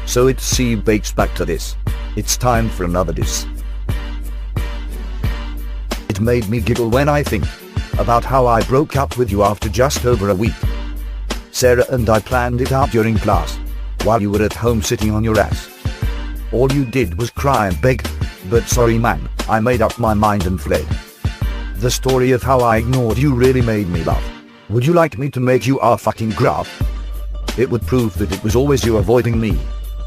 So it's C Bakes back to this. It's time for another diss. It made me giggle when I think about how I broke up with you after just over a week. Sarah and I planned it out during class, while you were at home sitting on your ass. All you did was cry and beg, but sorry man, I made up my mind and fled. The story of how I ignored you really made me laugh. Would you like me to make you our fucking graph? It would prove that it was always you avoiding me.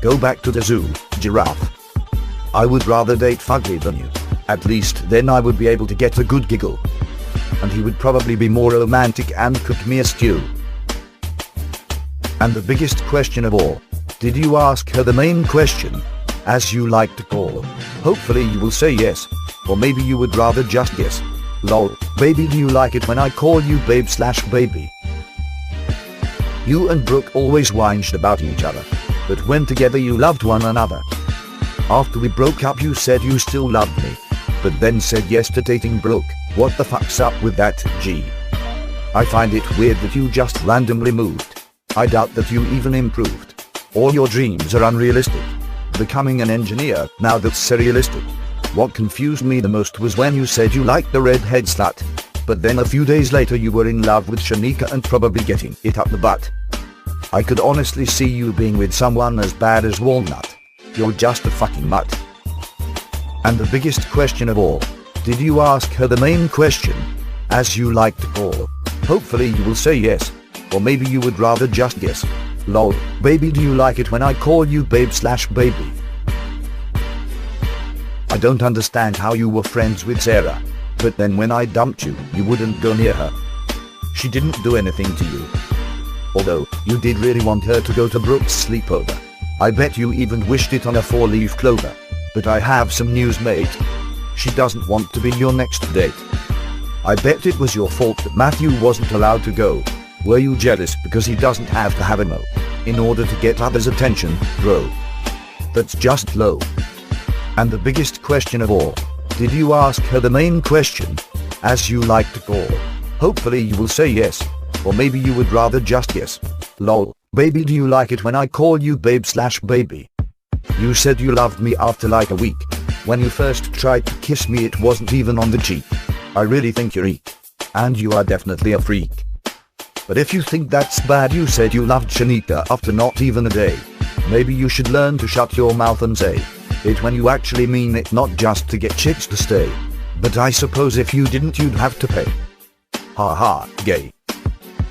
Go back to the zoo, giraffe. I would rather date Fugly than you. At least then I would be able to get a good giggle. And he would probably be more romantic and cook me a stew. And the biggest question of all, did you ask her the main question, as you like to call? Hopefully you will say yes, or maybe you would rather just guess. Lol, baby, do you like it when I call you babe/baby? You and Brooke always whined about each other, but when together you loved one another. After we broke up you said you still loved me, but then said yes to dating Brooke. What the fuck's up with that, G? I find it weird that you just randomly moved. I doubt that you even improved. All your dreams are unrealistic. Becoming an engineer, now that's surrealistic. What confused me the most was when you said you liked the redhead slut, but then a few days later you were in love with Shanika and probably getting it up the butt. I could honestly see you being with someone as bad as Walnut. You're just a fucking mutt. And the biggest question of all, did you ask her the main question, as you like to call? Hopefully you will say yes, or maybe you would rather just guess. Lol, baby, do you like it when I call you babe/baby? I don't understand how you were friends with Sarah, but then when I dumped you, you wouldn't go near her. She didn't do anything to you. Although, you did really want her to go to Brooke's sleepover. I bet you even wished it on a 4-leaf clover. But I have some news, mate. She doesn't want to be your next date. I bet it was your fault that Matthew wasn't allowed to go. Were you jealous because he doesn't have to have a mo in order to get others' attention, bro? That's just low. And the biggest question of all, did you ask her the main question, as you like to call? Hopefully you will say yes, or maybe you would rather just guess. Lol, baby, do you like it when I call you babe/baby? You said you loved me after like a week. When you first tried to kiss me it wasn't even on the cheek. I really think you're eek. And you are definitely a freak. But if you think that's bad, you said you loved Shanika after not even a day. Maybe you should learn to shut your mouth and say it when you actually mean it, not just to get chicks to stay. But I suppose if you didn't you'd have to pay. Haha, gay.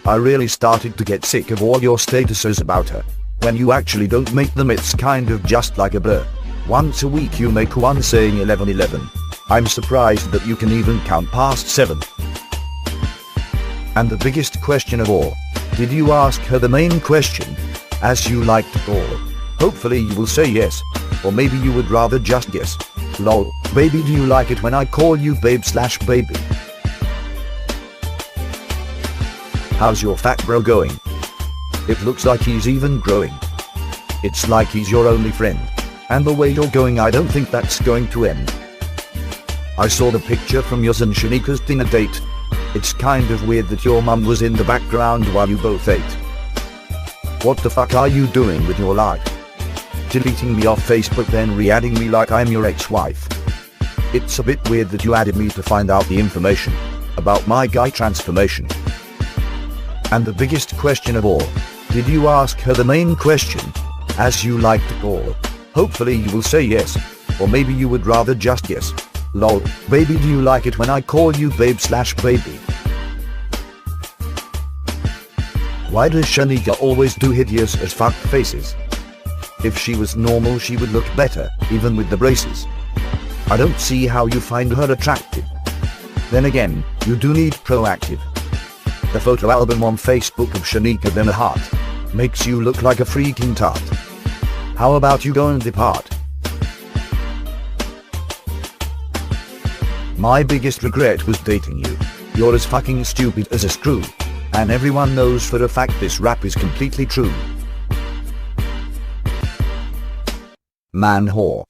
I really started to get sick of all your statuses about her. When you actually don't make them it's kind of just like a blur. Once a week you make one saying 11:11. I'm surprised that you can even count past 7. And the biggest question of all, did you ask her the main question, as you like to call? Hopefully you will say yes, or maybe you would rather just guess. Lol, baby, do you like it when I call you babe/baby? How's your fat bro going? It looks like he's even growing. It's like he's your only friend. And the way you're going, I don't think that's going to end. I saw the picture from yours and Shanika's dinner date. It's kind of weird that your mum was in the background while you both ate. What the fuck are you doing with your life? Deleting me off Facebook then re-adding me like I'm your ex-wife. It's a bit weird that you added me to find out the information about my guy transformation. And the biggest question of all, did you ask her the main question, as you like to call? Hopefully you will say yes, or maybe you would rather just guess. Lol, baby, do you like it when I call you babe/baby? Why does Shanika always do hideous as fuck faces? If she was normal she would look better, even with the braces. I don't see how you find her attractive. Then again, you do need proactive. The photo album on Facebook of Shanika then a heart makes you look like a freaking tart. How about you go and depart? My biggest regret was dating you. You're as fucking stupid as a screw. And everyone knows for a fact this rap is completely true. Man whore.